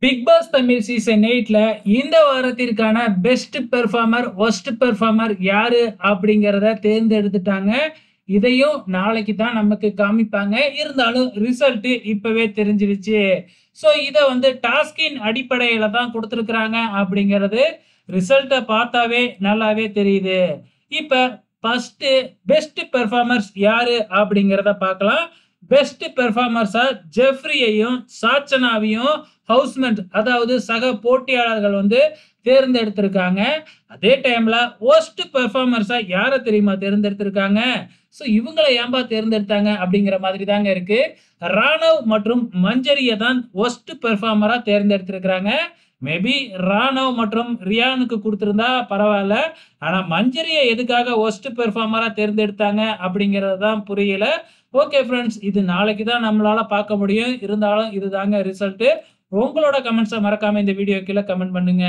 Big pass Tamil season 8ல இந்த வாரத்திற்கான best performer, worst performer யாரு அப்படிங்கிறத தேர்ந்தெடுத்துட்டாங்க. இதையும் நாளைக்கு தான் நமக்கு காமிப்பாங்க. இருந்தாலும் ரிசல்ட் இப்பவே தெரிஞ்சிருச்சு. ஸோ இத வந்து டாஸ்கின் அடிப்படையில தான் குடுத்துருக்காங்க அப்படிங்கிறது ரிசல்ட்ட பார்த்தாவே நல்லாவே தெரியுது. இப்ப ஃபர்ஸ்ட் பெஸ்ட் பெர்ஃபார்மர்ஸ் யாரு அப்படிங்கிறத பார்க்கலாம். பெஸ்ட் பெர்ஃபார்மர்ஸா ஜெஃப்ரியையும், சாச்சனாவையும் ஹவுஸ்மெட் அதாவது சக போட்டியாளர்கள் வந்து தேர்ந்தெடுத்திருக்காங்க. அதே டைம்ல வொர்ஸ்ட் பெர்ஃபார்மர்ஸா யார தெரியுமா தேர்ந்தெடுத்திருக்காங்க? ஸோ இவங்கள ஏன்பா தேர்ந்தெடுத்தாங்க அப்படிங்கிற மாதிரி தாங்க இருக்கு. ராணவ் மற்றும் மஞ்சரிய தான் வொர்ஸ்ட் பெர்ஃபார்மரா தேர்ந்தெடுத்திருக்காங்க. மேபி ராணவ் மற்றும் ரியானுக்கு குடுத்திருந்தா பரவால்ல. ஆனா மஞ்சரிய எதுக்காக வொர்ஸ்ட் பெர்ஃபார்மரா தேர்ந்தெடுத்தாங்க அப்படிங்கிறது தான் புரியல. ஓகே ஃபிரெண்ட்ஸ், இது நாளைக்கு தான் நம்மளால பார்க்க முடியும். இருந்தாலும் இதுதாங்க ரிசல்ட். உங்களோட கமெண்ட்ஸ மறக்காம இந்த வீடியோ கீழ கமெண்ட் பண்ணுங்க.